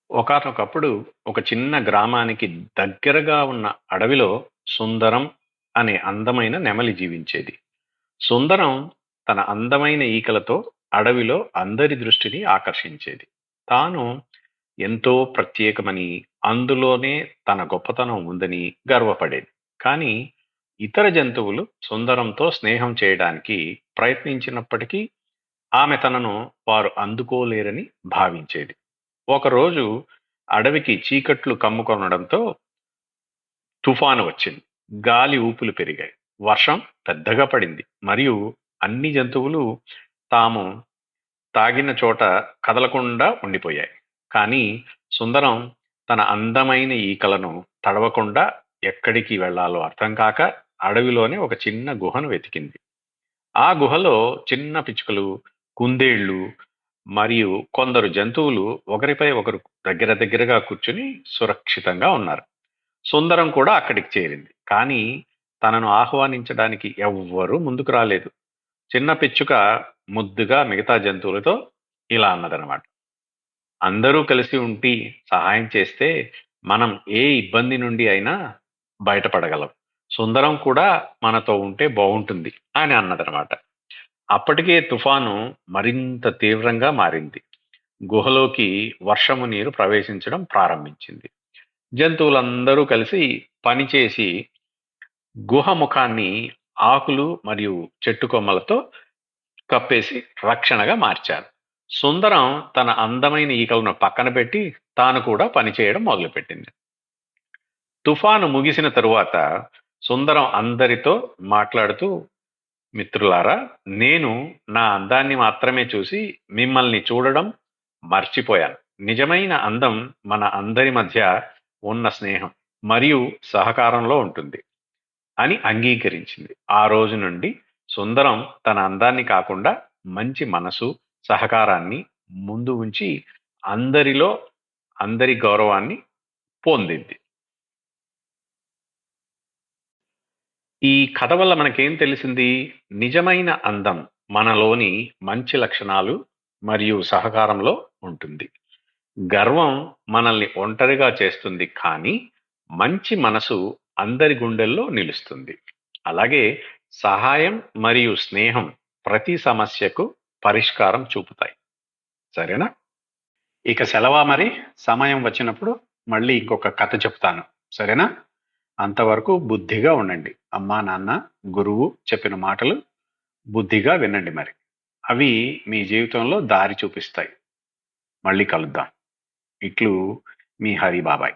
ఒకానొకప్పుడు ఒక చిన్న గ్రామానికి దగ్గరగా ఉన్న అడవిలో సుందరం అనే అందమైన నెమలి జీవించేది. సుందరం తన అందమైన ఈకలతో అడవిలో అందరి దృష్టిని ఆకర్షించేది. తాను ఎంతో ప్రత్యేకమని, అందులోనే తన గొప్పతనం ఉందని గర్వపడేది. కానీ ఇతర జంతువులు సుందరంతో స్నేహం చేయడానికి ప్రయత్నించినప్పటికీ ఆమె తనను వారు అందుకోలేరని భావించేది. ఒకరోజు అడవికి చీకట్లు కమ్ముకొనడంతో తుఫాను వచ్చింది. గాలి ఊపులు పెరిగాయి. వర్షం పెద్దగా పడింది. మరియు అన్ని జంతువులు తాము తాగిన చోట కదలకుండా ఉండిపోయాయి. కానీ సుందరం తన అందమైన ఈకలను తడవకుండా ఎక్కడికి వెళ్ళాలో అర్థం కాక అడవిలోనే ఒక చిన్న గుహను వెతికింది. ఆ గుహలో చిన్న పిచ్చుకలు, కుందేళ్లు మరియు కొందరు జంతువులు ఒకరిపై ఒకరు దగ్గర దగ్గరగా కూర్చుని సురక్షితంగా ఉన్నారు. సుందరం కూడా అక్కడికి చేరింది. కానీ తనను ఆహ్వానించడానికి ఎవ్వరూ ముందుకు రాలేదు. చిన్న పిచ్చుక ముద్దుగా మిగతా జంతువులతో ఇలా అన్నదనమాట: అందరూ కలిసి ఉండి సహాయం చేస్తే మనం ఏ ఇబ్బంది నుండి అయినా బయటపడగలం. సుందరం కూడా మనతో ఉంటే బాగుంటుంది అని అన్నదనమాట. అప్పటికే తుఫాను మరింత తీవ్రంగా మారింది. గుహలోకి వర్షము నీరు ప్రవేశించడం ప్రారంభించింది. జంతువులందరూ కలిసి పనిచేసి గుహ ముఖాన్ని ఆకులు మరియు చెట్టు కొమ్మలతో కప్పేసి రక్షణగా మార్చారు. సుందరం తన అందమైన ఈకలను పక్కన పెట్టి తాను కూడా పనిచేయడం మొదలుపెట్టింది. తుఫాను ముగిసిన తరువాత సుందరం అందరితో మాట్లాడుతూ, మిత్రులారా, నేను నా అందాన్ని మాత్రమే చూసి మిమ్మల్ని చూడడం మర్చిపోయాను. నిజమైన అందం మన అందరి మధ్య ఉన్న స్నేహం మరియు సహకారంలో ఉంటుంది అని అంగీకరించింది. ఆ రోజు నుండి సుందరం తన అందాన్ని కాకుండా మంచి మనసు, సహకారాన్ని ముందు ఉంచి అందరిలో అందరి గౌరవాన్ని పొందింది. ఈ కథ వల్ల మనకేం తెలిసింది? నిజమైన అందం మనలోని మంచి లక్షణాలు మరియు సహకారంలో ఉంటుంది. గర్వం మనల్ని ఒంటరిగా చేస్తుంది, కానీ మంచి మనసు అందరి గుండెల్లో నిలుస్తుంది. అలాగే సహాయం మరియు స్నేహం ప్రతి సమస్యకు పరిష్కారం చూపుతాయి. సరేనా? ఇక సెలవా మరి. సమయం వచ్చినప్పుడు మళ్ళీ ఇంకొక కథ చెప్తాను. సరేనా? అంతవరకు బుద్ధిగా ఉండండి. అమ్మా, నాన్న, గురువు చెప్పిన మాటలు బుద్ధిగా వినండి మరి. అవి మీ జీవితంలో దారి చూపిస్తాయి. మళ్ళీ కలుద్దాం. ఇట్లు మీ హరి బాబాయ్.